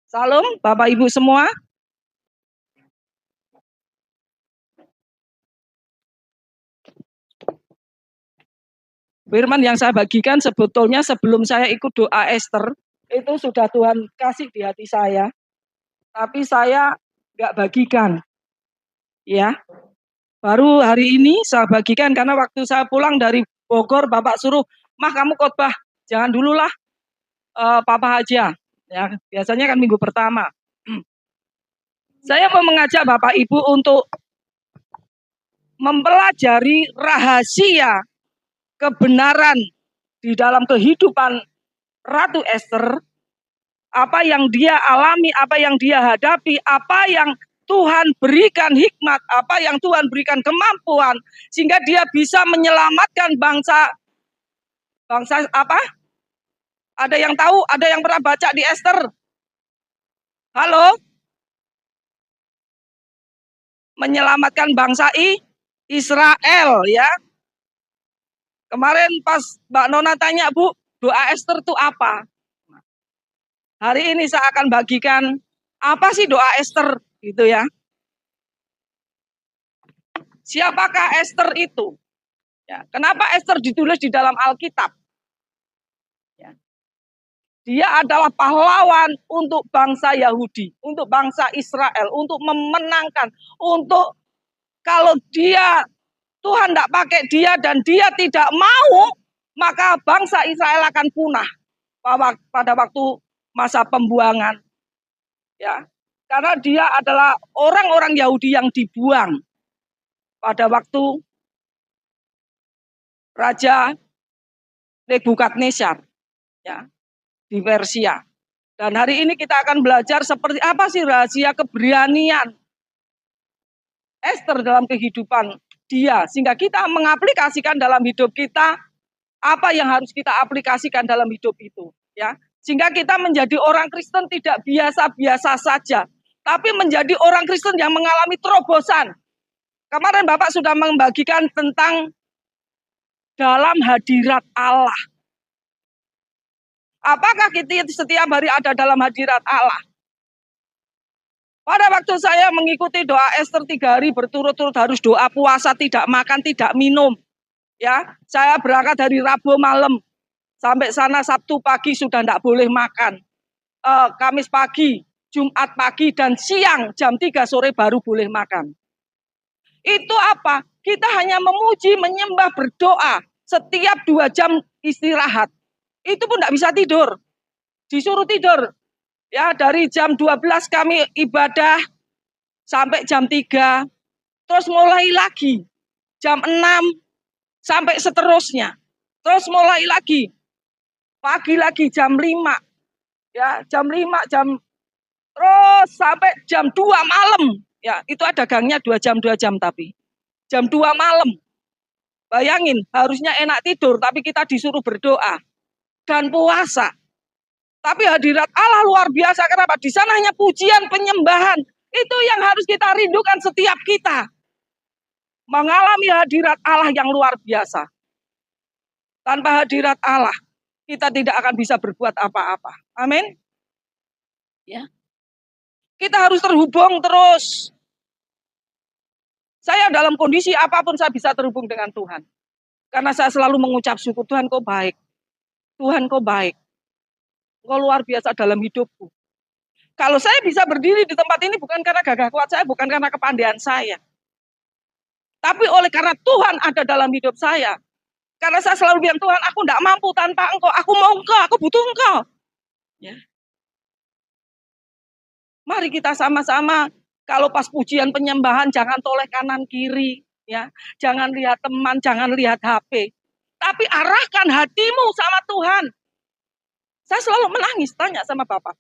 Salam Bapak Ibu semua. Firman yang saya bagikan sebetulnya sebelum saya ikut doa Esther, itu sudah Tuhan kasih di hati saya. Tapi saya nggak bagikan. Ya, baru hari ini saya bagikan karena waktu saya pulang dari Bogor, Bapak suruh, "Mah kamu khotbah, jangan dululah Papa aja." Ya, biasanya kan minggu pertama. Saya mau mengajak Bapak Ibu untuk mempelajari rahasia kebenaran di dalam kehidupan Ratu Esther, apa yang dia alami, apa yang dia hadapi, apa yang Tuhan berikan hikmat, apa yang Tuhan berikan kemampuan, sehingga dia bisa menyelamatkan bangsa apa? Ada yang tahu? Ada yang pernah baca di Esther? Halo? Menyelamatkan bangsa Israel, ya. Kemarin pas Mbak Nona tanya, Bu, doa Esther itu apa? Hari ini saya akan bagikan apa sih doa Esther, gitu ya. Siapakah Esther itu? Ya, kenapa Esther ditulis di dalam Alkitab? Ya. Dia adalah pahlawan untuk bangsa Yahudi, untuk bangsa Israel, untuk memenangkan, untuk kalau dia Tuhan tidak pakai dia dan dia tidak mau, maka bangsa Israel akan punah pada waktu masa pembuangan. Ya, karena dia adalah orang-orang Yahudi yang dibuang pada waktu Raja Nebukadnezar, ya, di Persia. Dan hari ini kita akan belajar seperti apa sih rahasia keberanian Esther dalam kehidupan dia, sehingga kita mengaplikasikan dalam hidup kita apa yang harus kita aplikasikan dalam hidup itu, ya. Sehingga kita menjadi orang Kristen tidak biasa-biasa saja, tapi menjadi orang Kristen yang mengalami terobosan. Kemarin Bapak sudah membagikan tentang dalam hadirat Allah. Apakah kita setiap hari ada dalam hadirat Allah? Pada waktu saya mengikuti doa Esther 3 hari berturut-turut, harus doa puasa, tidak makan, tidak minum. Ya, saya berangkat dari Rabu malam sampai sana Sabtu pagi sudah tidak boleh makan. Kamis pagi, Jumat pagi, dan siang jam 3 sore baru boleh makan. Itu apa? Kita hanya memuji, menyembah, berdoa. Setiap 2 jam istirahat. Itu pun tidak bisa tidur. Disuruh tidur. Ya, dari jam 12 kami ibadah sampai jam 3. Terus mulai lagi. Jam 6 sampai seterusnya. Terus mulai lagi. Pagi lagi jam 5. Ya, jam 5, terus sampai jam 2 malam. Ya, itu ada gangnya 2 jam tapi. Jam 2 malam. Bayangin, harusnya enak tidur, tapi kita disuruh berdoa dan puasa. Tapi hadirat Allah luar biasa. Kenapa? Di sana hanya pujian, penyembahan. Itu yang harus kita rindukan setiap kita. Mengalami hadirat Allah yang luar biasa. Tanpa hadirat Allah, kita tidak akan bisa berbuat apa-apa. Amin. Ya. Kita harus terhubung terus. Saya dalam kondisi apapun saya bisa terhubung dengan Tuhan. Karena saya selalu mengucap syukur, Tuhan kau baik. Tuhan kau baik. Kau luar biasa dalam hidupku. Kalau saya bisa berdiri di tempat ini bukan karena gagah kuat saya, bukan karena kepandaian saya. Tapi oleh karena Tuhan ada dalam hidup saya. Karena saya selalu bilang, Tuhan aku tidak mampu tanpa Engkau. Aku mau Engkau, aku butuh Engkau. Ya. Mari kita sama-sama, kalau pas pujian penyembahan jangan toleh kanan kiri. Ya, jangan lihat teman, jangan lihat HP. Tapi arahkan hatimu sama Tuhan. Saya selalu menangis, tanya sama Bapak.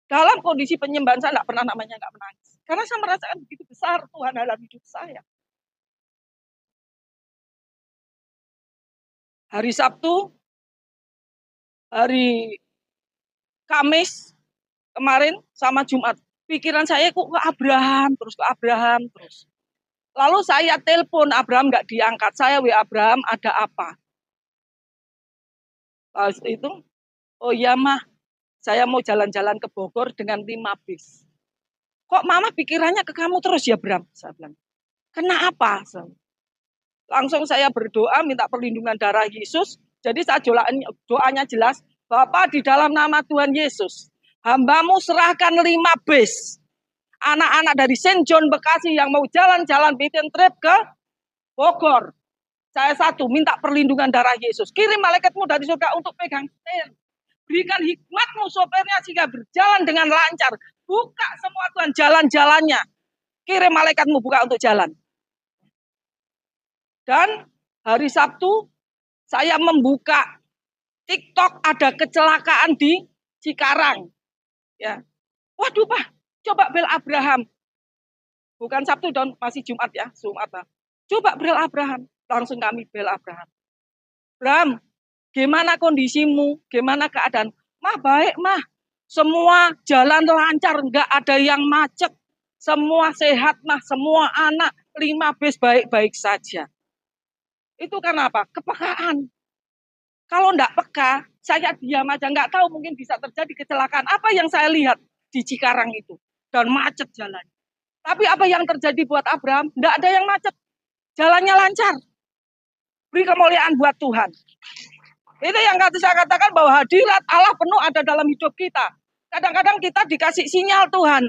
Dalam kondisi penyembahan saya tidak pernah namanya nggak menangis. Karena saya merasakan begitu besar Tuhan dalam hidup saya. Hari Sabtu, hari Kamis kemarin sama Jumat, pikiran saya kok ke Abraham terus. Lalu saya telepon Abraham nggak diangkat, saya Abraham ada apa? Lalu itu, oh ya mah, Saya mau jalan-jalan ke Bogor dengan 5 bis. Kok mama pikirannya ke kamu terus ya, Bram? Saya bilang. Kenapa? Langsung saya berdoa minta perlindungan darah Yesus. Jadi saat doanya jelas, Bapa di dalam nama Tuhan Yesus, hambamu serahkan 5 bis. Anak-anak dari St. John Bekasi yang mau jalan-jalan weekend trip ke Bogor. Saya satu, minta perlindungan darah Yesus. Kirim malaikatmu dari surga untuk pegang setir. Berikan hikmatmu sopirnya sehingga berjalan dengan lancar. Buka semua Tuhan jalan-jalannya. Kirim malaikatmu buka untuk jalan. Dan hari Sabtu saya membuka TikTok ada kecelakaan di Cikarang. Ya. Waduh Pak, coba bel Abraham. Bukan Sabtu dan masih Jumat ya, Jumat. Coba bel Abraham. Langsung kami bel Abraham. Bram, gimana kondisimu? Gimana keadaan? Mah baik mah. Semua jalan lancar, enggak ada yang macet. Semua sehat mah, semua anak 5 bis baik-baik saja. Itu karena apa? Kepekaan. Kalau enggak peka, saya diam aja, enggak tahu mungkin bisa terjadi kecelakaan. Apa yang saya lihat di Cikarang itu dan macet jalan. Tapi apa yang terjadi buat Abraham? Enggak ada yang macet. Jalannya lancar. Beri kemuliaan buat Tuhan. Itu yang saya katakan bahwa hadirat Allah penuh ada dalam hidup kita. Kadang-kadang kita dikasih sinyal Tuhan.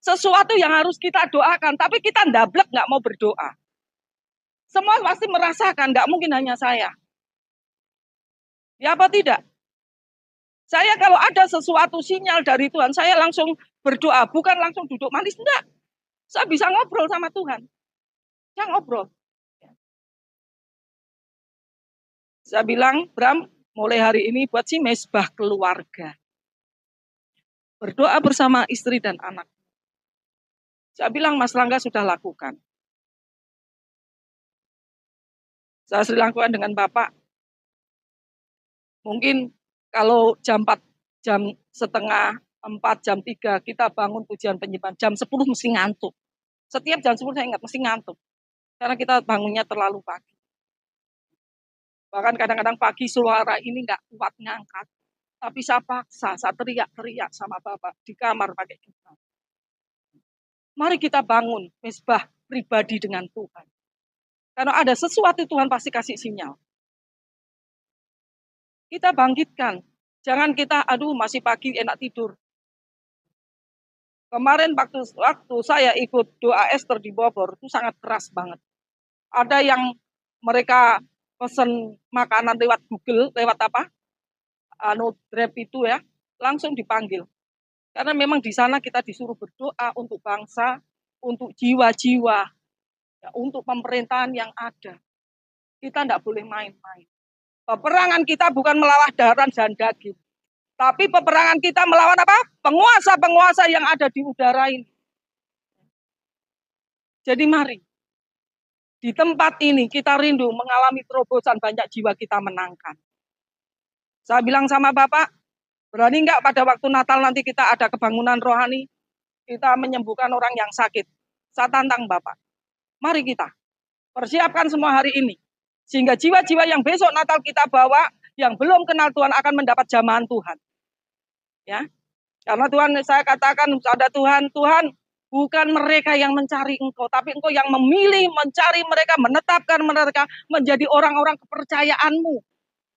Sesuatu yang harus kita doakan. Tapi kita ndablek nggak mau berdoa. Semua pasti merasakan, nggak mungkin hanya saya. Ya apa tidak? Saya kalau ada sesuatu sinyal dari Tuhan, saya langsung berdoa. Bukan langsung duduk manis, enggak. Saya bisa ngobrol sama Tuhan. Saya ngobrol. Saya bilang, Bram, mulai hari ini buat si mesbah keluarga. Berdoa bersama istri dan anak. Saya bilang, Mas Rangga sudah lakukan. Saya sering lakukan dengan Bapak. Mungkin kalau jam 4, jam setengah 4, jam 3, kita bangun pujian penyembahan. Jam 10 mesti ngantuk. Setiap jam 10 saya ingat, mesti ngantuk. Karena kita bangunnya terlalu pagi. Bahkan kadang-kadang pagi suara ini nggak kuat ngangkat. Tapi saya paksa, saya teriak-teriak sama Bapak di kamar pakai gitar. Mari kita bangun mesbah pribadi dengan Tuhan. Karena ada sesuatu Tuhan pasti kasih sinyal. Kita bangkitkan. Jangan kita, aduh masih pagi enak tidur. Kemarin waktu saya ikut doa Esther di Bogor, itu sangat keras banget. Ada yang mereka pesen makanan lewat Google, lewat apa? Grab itu ya, langsung dipanggil. Karena memang di sana kita disuruh berdoa untuk bangsa, untuk jiwa-jiwa, ya, untuk pemerintahan yang ada. Kita tidak boleh main-main. Peperangan kita bukan melawan darah dan daging. Tapi peperangan kita melawan apa? Penguasa-penguasa yang ada di udara ini. Jadi mari, di tempat ini kita rindu mengalami terobosan banyak jiwa kita menangkan. Saya bilang sama Bapak, berani enggak pada waktu Natal nanti kita ada kebangunan rohani, kita menyembuhkan orang yang sakit. Saya tantang Bapak, mari kita persiapkan semua hari ini. Sehingga jiwa-jiwa yang besok Natal kita bawa, yang belum kenal Tuhan akan mendapat jamahan Tuhan. Ya, karena Tuhan, saya katakan ada Tuhan, bukan mereka yang mencari engkau, tapi engkau yang memilih, mencari mereka, menetapkan mereka menjadi orang-orang kepercayaanmu.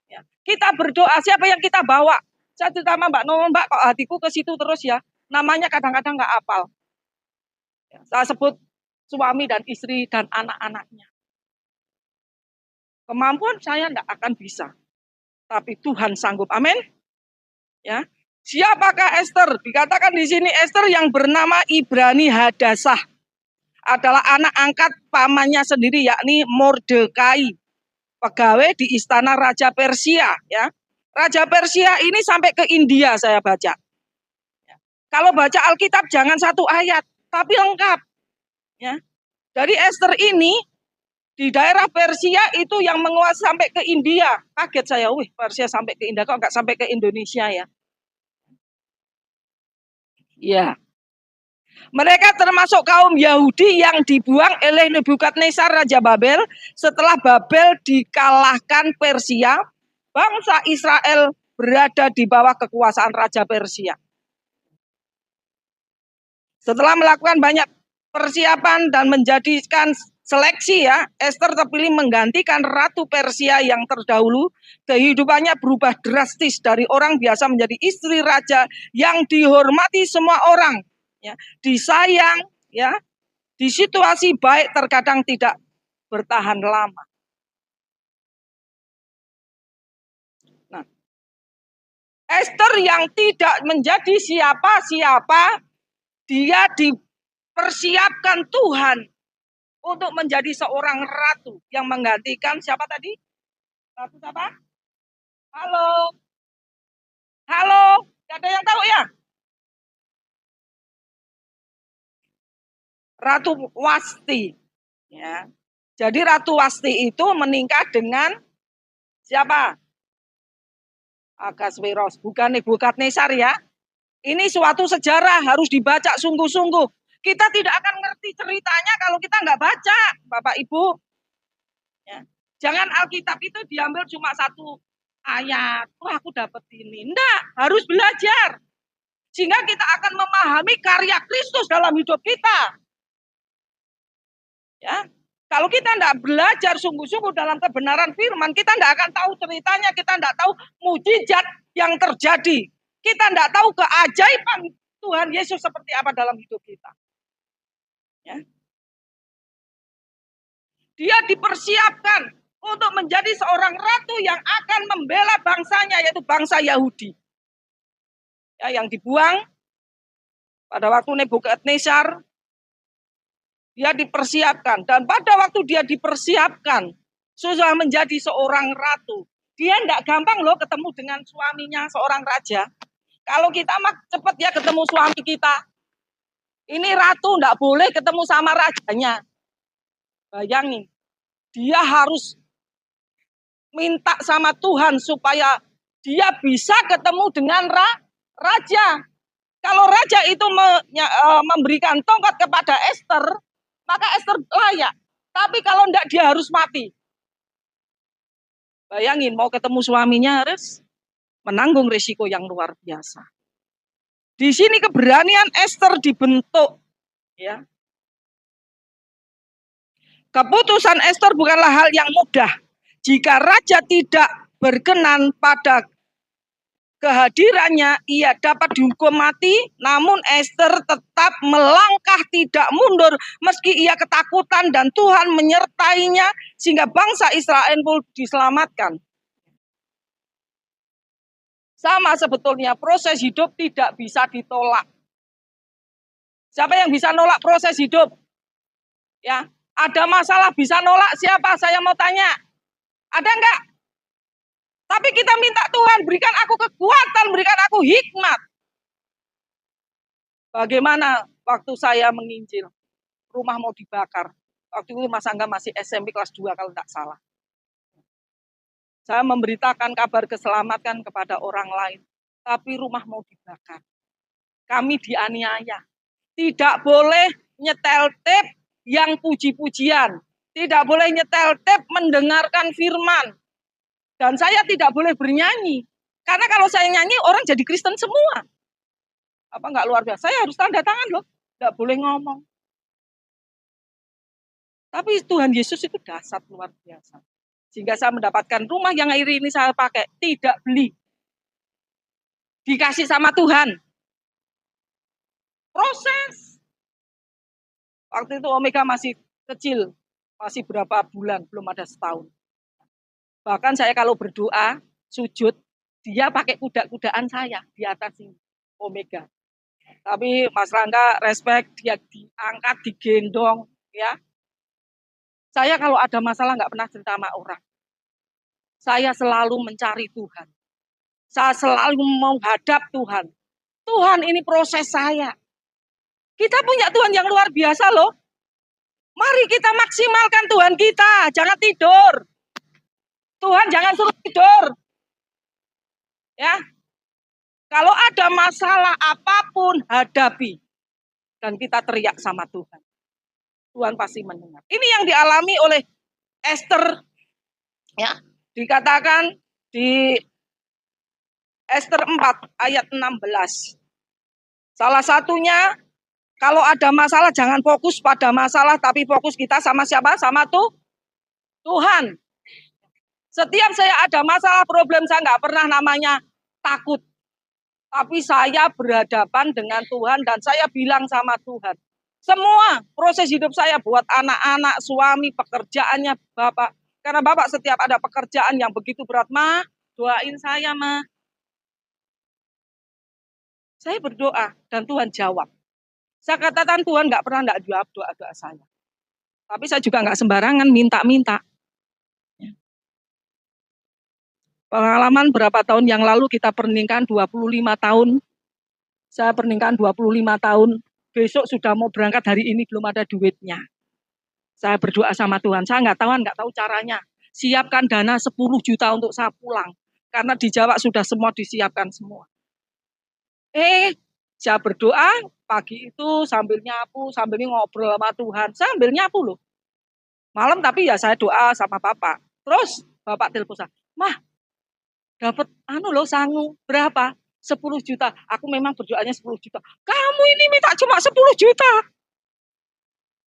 Ya. Kita berdoa, siapa yang kita bawa? Saya cerita sama Mbak Nono, Mbak, kok hatiku ke situ terus ya. Namanya kadang-kadang nggak hafal. Ya, saya sebut suami dan istri dan anak-anaknya. Kemampuan saya tidak akan bisa, tapi Tuhan sanggup. Amin. Ya. Siapakah Esther? Dikatakan di sini Esther yang bernama Ibrani Hadasah adalah anak angkat pamannya sendiri, yakni Mordekai, pegawai di istana Raja Persia. Ya, Raja Persia ini sampai ke India saya baca. Ya. Kalau baca Alkitab jangan satu ayat, tapi lengkap. Ya. Dari Esther ini di daerah Persia itu yang menguasai sampai ke India. Kaget saya, wih Persia sampai ke India, kok nggak sampai ke Indonesia ya? Ya. Mereka termasuk kaum Yahudi yang dibuang oleh Nebukadnezar Raja Babel setelah Babel dikalahkan Persia. Bangsa Israel berada di bawah kekuasaan Raja Persia. Setelah melakukan banyak persiapan dan menjadikan seleksi ya, Ester terpilih menggantikan Ratu Persia yang terdahulu. Kehidupannya berubah drastis dari orang biasa menjadi istri raja yang dihormati semua orang, ya, disayang, ya, di situasi baik terkadang tidak bertahan lama. Nah, Ester yang tidak menjadi siapa-siapa, dia dipersiapkan Tuhan untuk menjadi seorang ratu yang menggantikan siapa tadi? Ratu siapa? Halo? Halo? Gak ada yang tahu ya? Ratu Wasti. Ya. Jadi Ratu Wasti itu menikah dengan siapa? Ahasveros, bukan Nebukadnezar ya. Ini suatu sejarah, harus dibaca sungguh-sungguh. Kita tidak akan ngerti ceritanya kalau kita nggak baca, Bapak Ibu. Ya. Jangan Alkitab itu diambil cuma satu ayat. Wah, aku dapat ini. Enggak, harus belajar. Sehingga kita akan memahami karya Kristus dalam hidup kita. Ya. Kalau kita tidak belajar sungguh-sungguh dalam kebenaran firman, kita tidak akan tahu ceritanya, kita tidak tahu mujizat yang terjadi. Kita tidak tahu keajaiban Tuhan Yesus seperti apa dalam hidup kita. Ya. Dia dipersiapkan untuk menjadi seorang ratu yang akan membela bangsanya, yaitu bangsa Yahudi. Ya, yang dibuang pada waktu Nebukadnezar, dia dipersiapkan. Dan pada waktu dia dipersiapkan, sudah menjadi seorang ratu. Dia tidak gampang loh ketemu dengan suaminya, seorang raja. Kalau kita mah cepat ya ketemu suami kita. Ini ratu tidak boleh ketemu sama rajanya. Bayangin, dia harus minta sama Tuhan supaya dia bisa ketemu dengan raja. Kalau raja itu memberikan tongkat kepada Ester, maka Ester layak. Tapi kalau tidak, dia harus mati. Bayangin, mau ketemu suaminya harus menanggung risiko yang luar biasa. Di sini keberanian Ester dibentuk. Ya. Keputusan Ester bukanlah hal yang mudah. Jika raja tidak berkenan pada kehadirannya, ia dapat dihukum mati, namun Ester tetap melangkah tidak mundur meski ia ketakutan dan Tuhan menyertainya sehingga bangsa Israel pun diselamatkan. Sama sebetulnya proses hidup tidak bisa ditolak. Siapa yang bisa nolak proses hidup? Ya, ada masalah bisa nolak siapa? Saya mau tanya. Ada enggak? Tapi kita minta Tuhan berikan aku kekuatan, berikan aku hikmat. Bagaimana waktu saya menginjil, rumah mau dibakar. Waktu itu Mas Angga masih SMP kelas 2 kalau tidak salah. Saya memberitakan kabar keselamatan kepada orang lain. Tapi rumah mau dibakar. Kami dianiaya. Tidak boleh nyetel tape yang puji-pujian. Tidak boleh nyetel tape mendengarkan firman. Dan saya tidak boleh bernyanyi. Karena kalau saya nyanyi, orang jadi Kristen semua. Apa enggak luar biasa? Saya harus tanda tangan loh. Tidak boleh ngomong. Tapi Tuhan Yesus itu dahsyat luar biasa. Sehingga saya mendapatkan rumah yang hari ini saya pakai. Tidak beli. Dikasih sama Tuhan. Proses. Waktu itu Omega masih kecil. Masih berapa bulan, belum ada setahun. Bahkan saya kalau berdoa, sujud, dia pakai kuda-kudaan saya di atas ini, Omega. Tapi Mas Rangga respect, dia diangkat, digendong, ya. Saya kalau ada masalah nggak pernah cerita sama orang. Saya selalu mencari Tuhan. Saya selalu menghadap Tuhan. Tuhan, ini proses saya. Kita punya Tuhan yang luar biasa loh. Mari kita maksimalkan Tuhan kita, jangan tidur. Tuhan jangan suruh tidur. Ya. Kalau ada masalah apapun hadapi. Dan kita teriak sama Tuhan. Tuhan pasti mendengar. Ini yang dialami oleh Ester. Ya, dikatakan di Ester 4 ayat 16. Salah satunya, kalau ada masalah jangan fokus pada masalah, tapi fokus kita sama siapa? Sama Tuhan. Setiap saya ada masalah, problem, saya nggak pernah namanya takut. Tapi saya berhadapan dengan Tuhan dan saya bilang sama Tuhan, semua proses hidup saya buat anak-anak, suami, pekerjaannya Bapak. Karena Bapak setiap ada pekerjaan yang begitu berat, Ma, doain saya, Ma. Saya berdoa dan Tuhan jawab. Saya katakan Tuhan nggak pernah nggak jawab doa-doa saya. Tapi saya juga nggak sembarangan minta-minta. Pengalaman berapa tahun yang lalu kita pernikahan 25 tahun. Saya pernikahan 25 tahun. Besok sudah mau berangkat, hari ini belum ada duitnya. Saya berdoa sama Tuhan, saya nggak tahu caranya. Siapkan dana 10 juta untuk saya pulang. Karena di Jawa sudah semua disiapkan semua. Saya berdoa pagi itu sambil nyapu, sambil ngobrol sama Tuhan. Sambil nyapu loh. Malam tapi ya saya doa sama Bapak. Terus Bapak telepon saya, Mah, dapat sangu berapa? 10 juta. Aku memang berdoanya 10 juta. Kamu ini minta cuma 10 juta.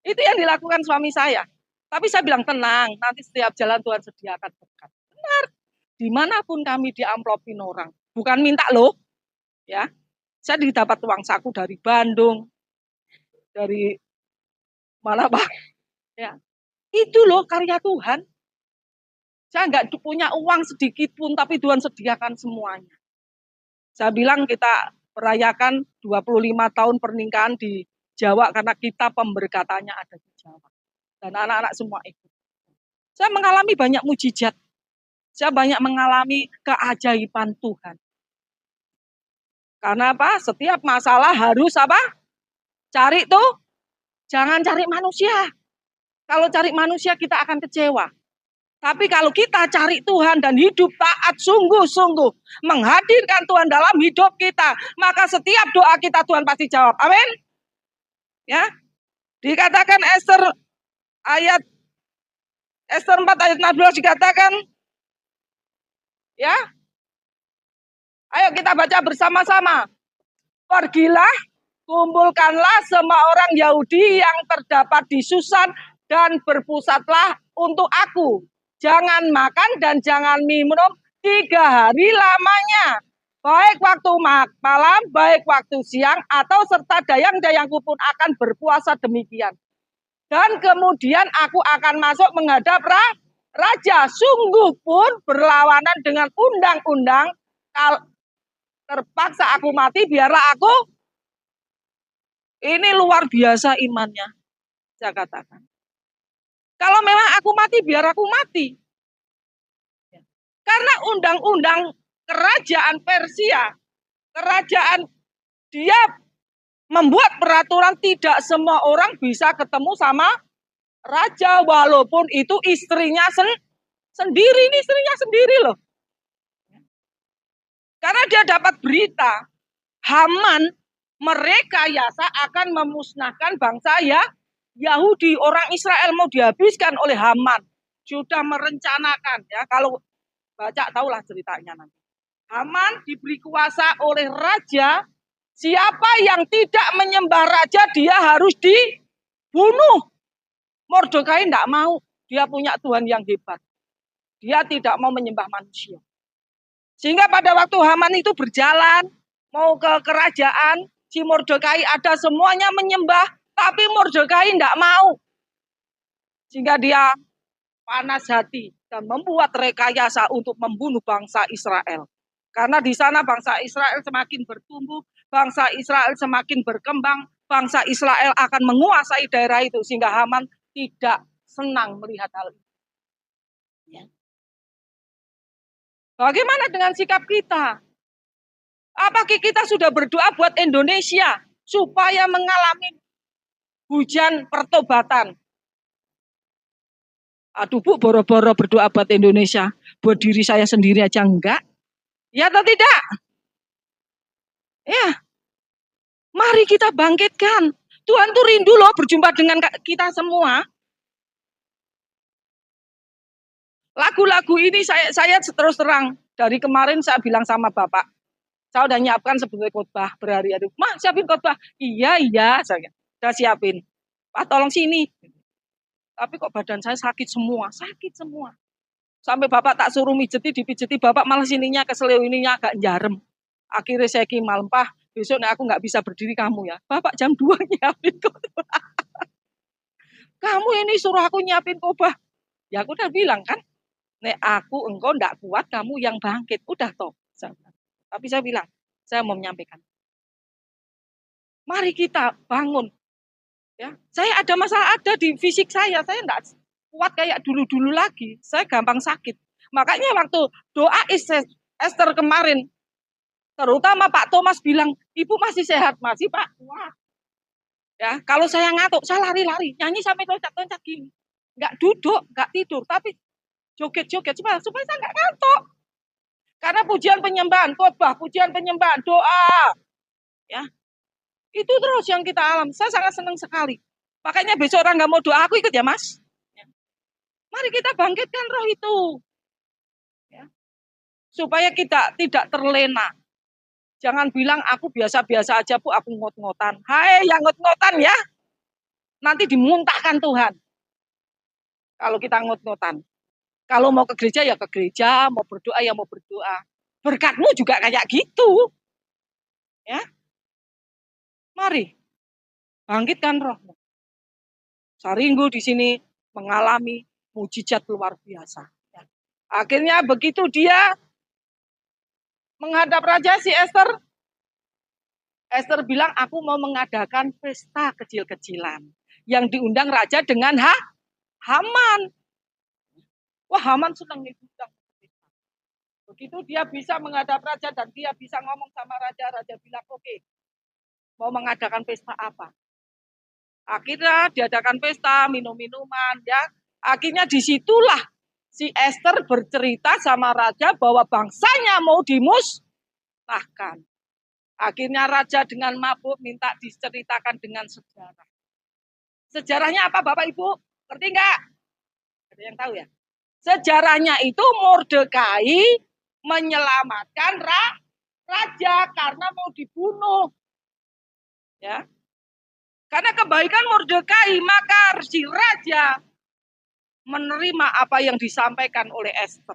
Itu yang dilakukan suami saya. Tapi saya bilang tenang, nanti setiap jalan Tuhan sediakan berkat. Benar. Dimanapun kami diamplopin orang. Bukan minta loh. Ya. Saya didapat uang saku dari Bandung. Dari mana Pak? Ya. Itu loh karya Tuhan. Saya nggak punya uang sedikit pun, tapi Tuhan sediakan semuanya. Saya bilang kita merayakan 25 tahun pernikahan di Jawa karena kita pemberkatannya ada di Jawa. Dan anak-anak semua ikut. Saya mengalami banyak mujizat. Saya banyak mengalami keajaiban Tuhan. Karena apa? Setiap masalah harus apa? Cari tuh. Jangan cari manusia. Kalau cari manusia kita akan kecewa. Tapi kalau kita cari Tuhan dan hidup taat sungguh-sungguh, menghadirkan Tuhan dalam hidup kita, maka setiap doa kita Tuhan pasti jawab. Amin. Ya. Dikatakan Ester 4 ayat 16 dikatakan, ya. Ayo kita baca bersama-sama. Pergilah, kumpulkanlah semua orang Yahudi yang terdapat di Susan dan berpusatlah untuk aku. Jangan makan dan jangan minum 3 hari lamanya. Baik waktu malam, baik waktu siang, atau serta dayang-dayangku pun akan berpuasa demikian. Dan kemudian aku akan masuk menghadap raja. Sungguh pun berlawanan dengan undang-undang. Terpaksa aku mati, biarlah aku. Ini luar biasa imannya, saya katakan. Kalau memang aku mati, biar aku mati. Karena undang-undang kerajaan Persia, dia membuat peraturan tidak semua orang bisa ketemu sama raja, walaupun itu istrinya sendiri. Ini istrinya sendiri loh. Karena dia dapat berita, Haman merekayasa akan memusnahkan bangsa Yahudi. Orang Israel mau dihabiskan oleh Haman. Sudah merencanakan, ya, kalau baca tahulah ceritanya nanti. Haman diberi kuasa oleh raja. Siapa yang tidak menyembah raja, dia harus dibunuh. Mordekai tidak mau. Dia punya Tuhan yang hebat. Dia tidak mau menyembah manusia. Sehingga pada waktu Haman itu berjalan, mau ke kerajaan, si Mordekai ada semuanya menyembah, tapi Mordekai tidak mau. Sehingga dia panas hati dan membuat rekayasa untuk membunuh bangsa Israel. Karena di sana bangsa Israel semakin bertumbuh, bangsa Israel semakin berkembang, bangsa Israel akan menguasai daerah itu. Sehingga Haman tidak senang melihat hal itu. Ya. Bagaimana dengan sikap kita? Apakah kita sudah berdoa buat Indonesia supaya mengalami hujan pertobatan? Aduh Bu, boro-boro berdoa buat Indonesia, buat diri saya sendiri aja enggak? Ya atau tidak? Ya, mari kita bangkitkan. Tuhan tuh rindu loh berjumpa dengan kita semua. Lagu-lagu ini saya terus terang, dari kemarin saya bilang sama Bapak, Saya udah nyiapkan sebagai khotbah berhari-hari. Mah, siapin khotbah. Iya, saya udah siapin. Pak, tolong sini. Tapi kok badan saya sakit semua. Sampai bapak tak suruh dipijeti, bapak malah sininya keseleo ininya agak jarem. Akhirnya saya malam, Pak, besok aku nggak bisa berdiri kamu ya. Bapak jam 2 nyiapin khotbah. Kamu ini suruh aku nyiapin khotbah. Ya aku udah bilang kan, nek aku engkau ndak kuat, kamu yang bangkit. Udah toh. Tapi saya bilang, saya mau menyampaikan. Mari kita bangun. Ya, saya ada masalah ada di fisik saya enggak kuat kayak dulu-dulu lagi. Saya gampang sakit. Makanya waktu doa Esther kemarin, terutama Pak Thomas bilang, Ibu masih sehat, masih Pak. Wah. Ya, kalau saya ngantuk, saya lari-lari, nyanyi sampai loncat-loncat gini. Enggak duduk, enggak tidur, tapi joget-joget supaya saya enggak ngantuk. Karena pujian penyembahan, khotbah, pujian penyembahan, doa. Ya. Itu terus yang kita alami. Saya sangat senang sekali. Makanya besok orang nggak mau doa, aku ikut ya Mas. Mari kita bangkitkan roh itu. Ya. Supaya kita tidak terlena. Jangan bilang aku biasa-biasa aja Bu, aku ngot-ngotan. Hai yang ngot-ngotan ya. Nanti dimuntahkan Tuhan. Kalau kita ngot-ngotan. Kalau mau ke gereja ya ke gereja, mau berdoa ya mau berdoa. Berkatmu juga kayak gitu. Ya. Mari bangkitkan rohmu. Saringgo di sini mengalami mujizat luar biasa. Ya. Akhirnya begitu dia menghadap raja si Esther Esther bilang aku mau mengadakan pesta kecil-kecilan. Yang diundang raja dengan Haman. Wah, Haman senang diundang. Begitu dia bisa menghadap raja dan dia bisa ngomong sama raja, raja bilang oke, mau mengadakan pesta apa? Akhirnya diadakan pesta, minum-minuman, ya. Akhirnya disitulah si Esther bercerita sama raja bahwa bangsanya mau dimusnahkan. Akhirnya raja dengan mabuk minta diceritakan dengan sejarah. Sejarahnya apa Bapak Ibu? Ngerti nggak? Ada yang tahu ya? Sejarahnya itu Mordekai menyelamatkan raja karena mau dibunuh. Ya. Karena kebaikan Mordekai, maka si raja menerima apa yang disampaikan oleh Esther.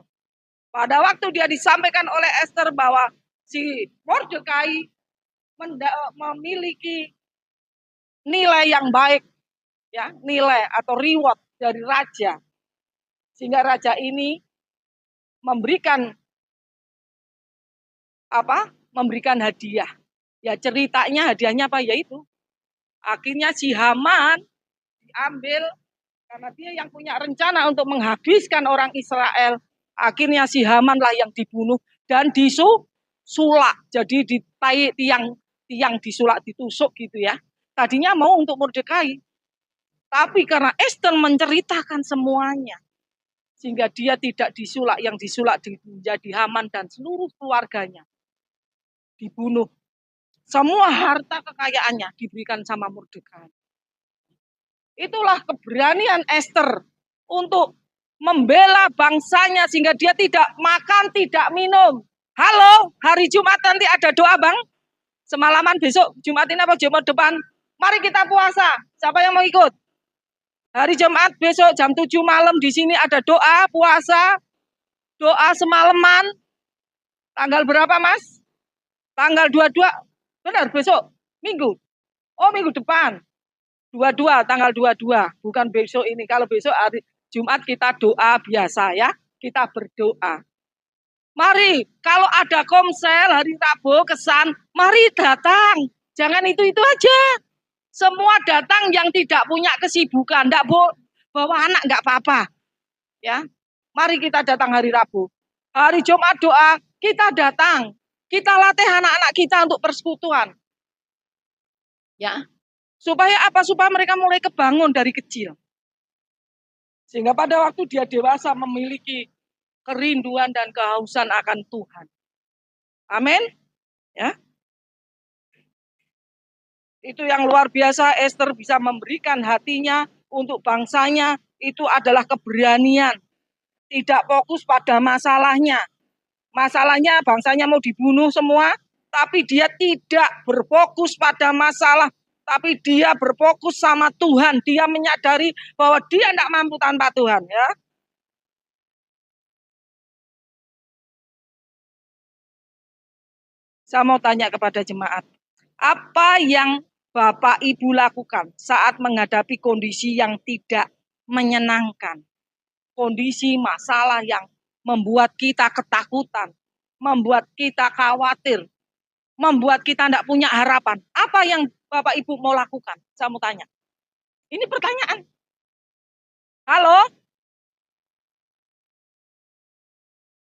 Pada waktu dia disampaikan oleh Esther bahwa si Mordekai memiliki nilai yang baik, ya, nilai atau reward dari raja. Sehingga raja ini memberikan hadiah. Ya ceritanya hadiahnya apa? Yaitu akhirnya si Haman diambil karena dia yang punya rencana untuk menghabiskan orang Israel. Akhirnya si Haman lah yang dibunuh dan disulak. Jadi di tiang disulak, ditusuk gitu ya. Tadinya mau untuk Mordekai. Tapi karena Esther menceritakan semuanya. Sehingga dia tidak disulak, yang disulak menjadi Haman dan seluruh keluarganya. Dibunuh. Semua harta kekayaannya diberikan sama Mordekai. Itulah keberanian Esther untuk membela bangsanya sehingga dia tidak makan, tidak minum. Halo, hari Jumat nanti ada doa Bang? Semalaman besok, Jumat ini apa Jumat depan? Mari kita puasa. Siapa yang mau ikut? Hari Jumat besok jam 7 malam di sini ada doa, puasa, doa semalaman. Tanggal berapa Mas? Tanggal 22. Benar besok, Minggu. Oh minggu depan. 22, tanggal 22. Bukan besok ini. Kalau besok hari Jumat kita doa biasa ya. Kita berdoa. Mari, kalau ada komsel hari Rabu kesan, mari datang. Jangan itu-itu aja. Semua datang yang tidak punya kesibukan, enggak bawa anak enggak apa-apa. Ya. Mari kita datang hari Rabu. Hari Jumat doa, kita datang. Kita latih anak-anak kita untuk persekutuan. Ya. Supaya apa? Supaya mereka mulai kebangun dari kecil. Sehingga pada waktu dia dewasa memiliki kerinduan dan kehausan akan Tuhan. Amin. Ya. Itu yang luar biasa, Esther bisa memberikan hatinya untuk bangsanya, itu adalah keberanian. Tidak fokus pada masalahnya. Masalahnya bangsanya mau dibunuh semua, Tapi dia tidak berfokus pada masalah, tapi dia berfokus sama Tuhan. Dia menyadari bahwa dia tidak mampu tanpa Tuhan, ya. Saya mau tanya kepada jemaat, apa yang Bapak Ibu lakukan saat menghadapi kondisi yang tidak menyenangkan? Kondisi masalah yang membuat kita ketakutan, membuat kita khawatir, membuat kita tidak punya harapan. Apa yang Bapak Ibu mau lakukan? Saya mau tanya. Ini pertanyaan. Halo?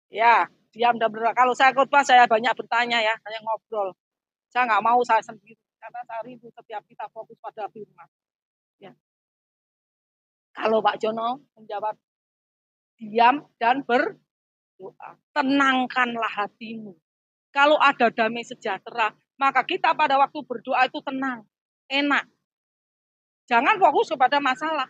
Ya, diam dan berdoa. Kalau saya khotbah, saya banyak bertanya ya, saya ngobrol. Saya nggak mau saya sendiri, karena saya rindu setiap kita fokus pada firman. Ya. Kalau Pak Jono menjawab, diam dan berdoa. Tenangkanlah hatimu. Kalau ada damai sejahtera, maka kita pada waktu berdoa itu tenang, enak. Jangan fokus kepada masalah.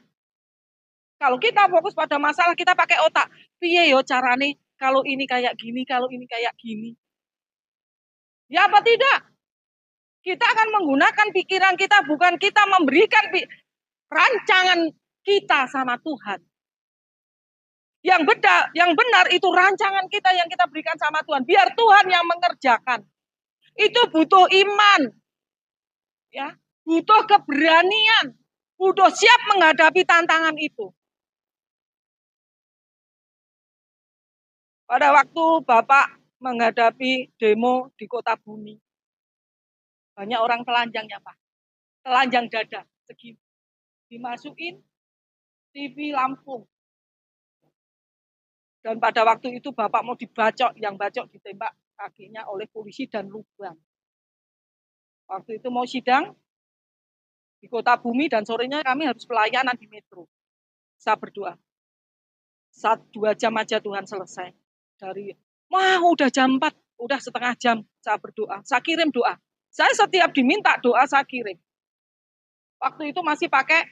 Kalau kita fokus pada masalah, kita pakai otak. Piye yo carane kalau ini kayak gini, kalau ini kayak gini. Ya apa tidak? Kita akan menggunakan pikiran kita, bukan kita memberikan rancangan kita sama Tuhan. Yang benar itu rancangan kita yang kita berikan sama Tuhan. Biar Tuhan yang mengerjakan. Itu butuh iman. Ya, butuh keberanian. Butuh siap menghadapi tantangan itu. Pada waktu Bapak menghadapi demo di Kota Bumi, banyak orang telanjang ya Pak. Telanjang dada segini. Dimasukin TV Lampung. Dan pada waktu itu Bapak mau dibacok, yang bacok ditembak kakinya oleh polisi dan lubang. Waktu itu mau sidang di Kota Bumi dan sorenya kami harus pelayanan di metro. Saya berdoa. 1-2 jam aja Tuhan selesai. Udah jam 4, udah setengah jam saya berdoa. Saya kirim doa. Saya setiap diminta doa saya kirim. Waktu itu masih pakai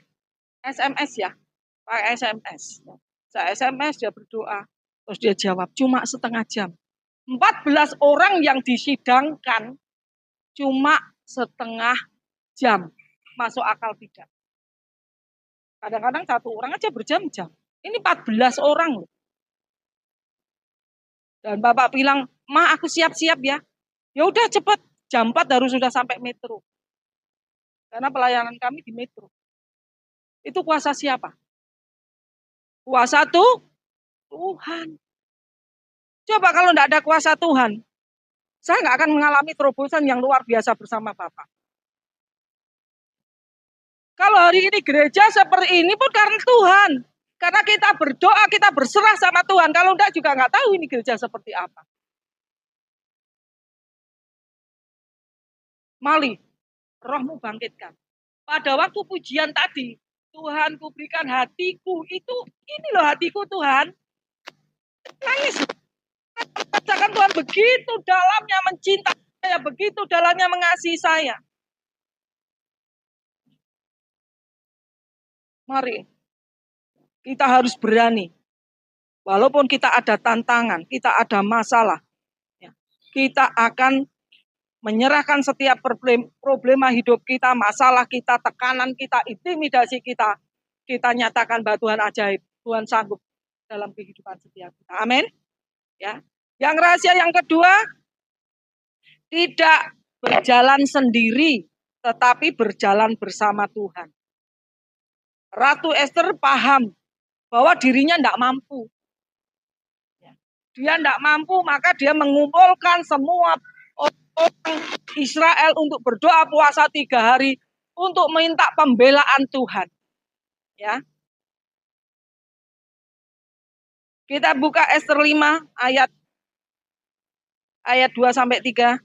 SMS ya. Pakai SMS. Saya SMS, dia berdoa. Terus dia jawab, cuma setengah jam. 14 orang yang disidangkan cuma setengah jam. Masuk akal tidak? Kadang-kadang 1 orang aja berjam-jam. Ini 14 orang loh. Dan Bapak bilang, Ma aku siap-siap ya. Ya udah cepat, jam 4 harus sudah sampai metro. Karena pelayanan kami di metro. Itu kuasa siapa? Kuasa Tuhan. Coba kalau tidak ada kuasa Tuhan, saya nggak akan mengalami terobosan yang luar biasa bersama Bapak. Kalau hari ini gereja seperti ini pun karena Tuhan. Karena kita berdoa, kita berserah sama Tuhan. Kalau enggak juga nggak tahu ini gereja seperti apa. Mali, rohmu bangkitkan. Pada waktu pujian tadi, Tuhan ku berikan hatiku. Ini loh hatiku Tuhan. Nangis. Rasakan Tuhan begitu dalamnya mencintai saya, begitu dalamnya mengasihi saya. Mari, kita harus berani. Walaupun kita ada tantangan, kita ada masalah, kita akan menyerahkan setiap problema hidup kita, masalah kita, tekanan kita, intimidasi kita. Kita nyatakan bahwa Tuhan ajaib, Tuhan sanggup dalam kehidupan setiap kita. Amin. Ya. Yang rahasia yang kedua, tidak berjalan sendiri, tetapi berjalan bersama Tuhan. Ratu Ester paham bahwa dirinya tidak mampu. Dia tidak mampu, maka dia mengumpulkan semua orang Israel untuk berdoa puasa 3 hari untuk minta pembelaan Tuhan. Ya. Kita buka Ester 5 ayat 2-3.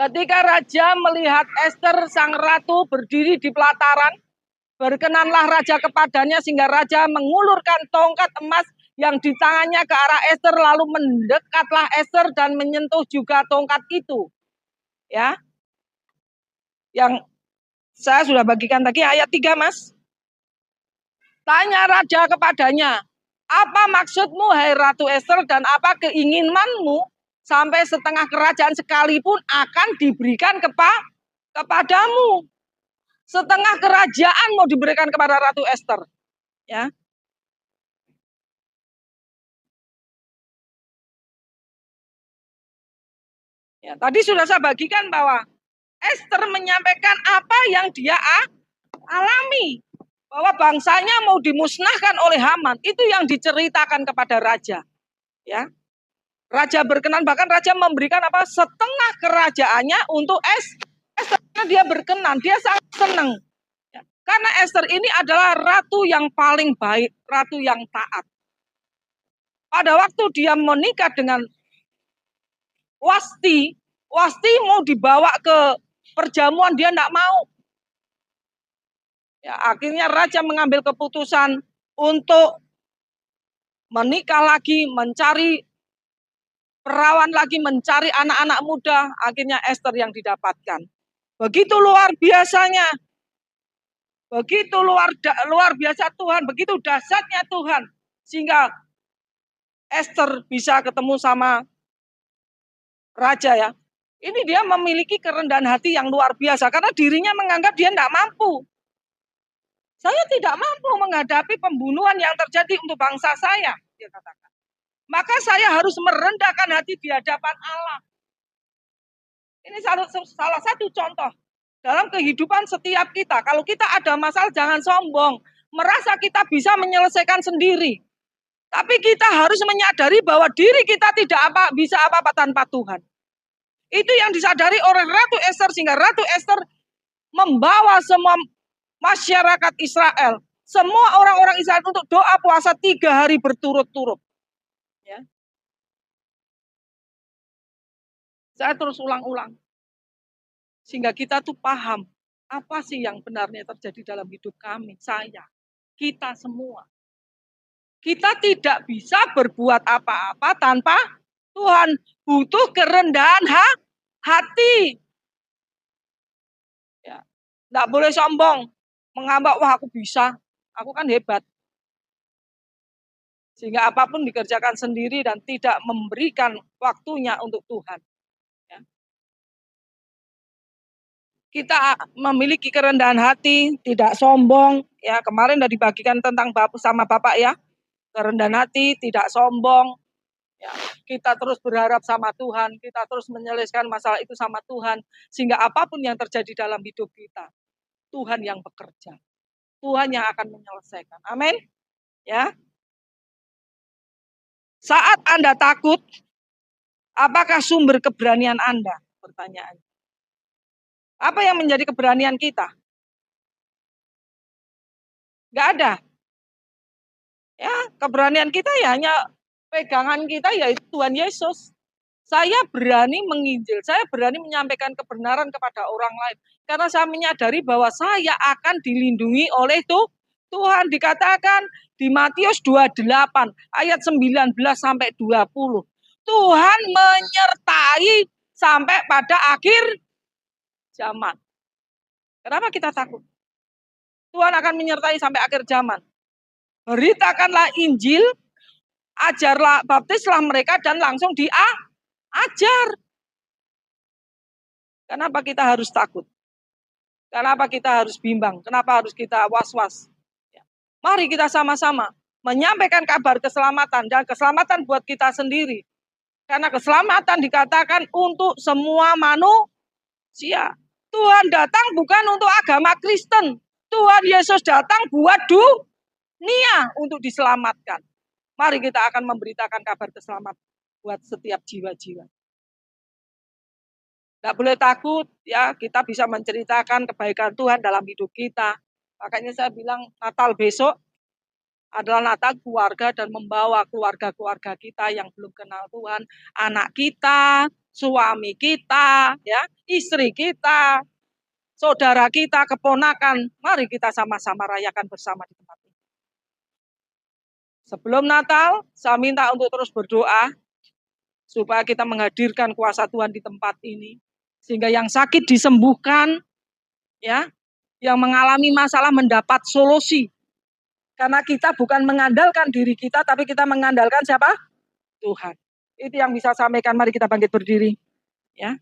Ketika raja melihat Ester sang ratu berdiri di pelataran, berkenanlah raja kepadanya sehingga raja mengulurkan tongkat emas yang di tangannya ke arah Ester, lalu mendekatlah Ester dan menyentuh juga tongkat itu. Ya. Yang saya sudah bagikan tadi ayat 3, Mas. Tanya raja kepadanya, apa maksudmu hai Ratu Ester dan apa keinginanmu sampai setengah kerajaan sekalipun akan diberikan kepadamu. Setengah kerajaan mau diberikan kepada Ratu Ester. Ya. Ya, tadi sudah saya bagikan bahwa Ester menyampaikan apa yang dia alami. Bahwa bangsanya mau dimusnahkan oleh Haman. Itu yang diceritakan kepada raja. Ya. Raja berkenan, bahkan raja memberikan apa? Setengah kerajaannya untuk Ester. Karena dia berkenan, dia sangat senang. Ya. Karena Ester ini adalah ratu yang paling baik, ratu yang taat. Pada waktu dia menikah dengan Wasti, Wasti mau dibawa ke perjamuan, dia tidak mau. Ya, akhirnya raja mengambil keputusan untuk menikah lagi, mencari perawan lagi, mencari anak-anak muda. Akhirnya Ester yang didapatkan. Begitu luar biasanya. Begitu luar biasa Tuhan, begitu dahsyatnya Tuhan. Sehingga Ester bisa ketemu sama raja ya. Ini dia memiliki kerendahan hati yang luar biasa. Karena dirinya menganggap dia tidak mampu. Saya tidak mampu menghadapi pembunuhan yang terjadi untuk bangsa saya, dia katakan. Maka saya harus merendahkan hati di hadapan Allah. Ini salah satu contoh dalam kehidupan setiap kita. Kalau kita ada masalah, jangan sombong. Merasa kita bisa menyelesaikan sendiri. Tapi kita harus menyadari bahwa diri kita tidak bisa apa-apa tanpa Tuhan. Itu yang disadari oleh Ratu Ester, sehingga Ratu Ester membawa semua masyarakat Israel, semua orang-orang Israel untuk doa puasa 3 hari berturut-turut. Ya. Saya terus ulang-ulang. Sehingga kita tuh paham apa sih yang benarnya terjadi dalam hidup kami, saya, kita semua. Kita tidak bisa berbuat apa-apa tanpa Tuhan. Butuh kerendahan hati. Ya. Nggak boleh sombong. Menganggap, wah aku bisa, aku kan hebat. Sehingga apapun dikerjakan sendiri dan tidak memberikan waktunya untuk Tuhan. Ya. Kita memiliki kerendahan hati, tidak sombong. Ya, kemarin sudah dibagikan tentang Bapak sama Bapak ya. Kerendahan hati, tidak sombong. Ya, kita terus berharap sama Tuhan, kita terus menyelesaikan masalah itu sama Tuhan, sehingga apapun yang terjadi dalam hidup kita, Tuhan yang bekerja, Tuhan yang akan menyelesaikan. Amin. Ya. Saat Anda takut, apakah sumber keberanian Anda? Pertanyaan. Apa yang menjadi keberanian kita? Nggak ada. Ya, keberanian kita ya hanya pegangan kita yaitu Tuhan Yesus. Saya berani menginjil, saya berani menyampaikan kebenaran kepada orang lain. Karena saya menyadari bahwa saya akan dilindungi oleh Tuhan. Dikatakan di Matius 28 ayat 19 sampai 20. Tuhan menyertai sampai pada akhir zaman. Kenapa kita takut? Tuhan akan menyertai sampai akhir zaman. Beritakanlah Injil, ajarlah, baptislah mereka dan langsung diajar. Kenapa kita harus takut? Kenapa kita harus bimbang? Kenapa harus kita was-was? Mari kita sama-sama menyampaikan kabar keselamatan dan keselamatan buat kita sendiri. Karena keselamatan dikatakan untuk semua manusia. Tuhan datang bukan untuk agama Kristen. Tuhan Yesus datang buat dunia untuk diselamatkan. Mari kita akan memberitakan kabar keselamatan buat setiap jiwa-jiwa. Tidak boleh takut, ya, kita bisa menceritakan kebaikan Tuhan dalam hidup kita. Makanya saya bilang Natal besok adalah Natal keluarga dan membawa keluarga-keluarga kita yang belum kenal Tuhan, anak kita, suami kita, ya, istri kita, saudara kita, keponakan. Mari kita sama-sama rayakan bersama di tempat ini. Sebelum Natal, saya minta untuk terus berdoa supaya kita menghadirkan kuasa Tuhan di tempat ini. Sehingga yang sakit disembuhkan, ya, yang mengalami masalah mendapat solusi. Karena kita bukan mengandalkan diri kita, tapi kita mengandalkan siapa? Tuhan. Itu yang bisa sampaikan. Mari kita bangkit berdiri, ya.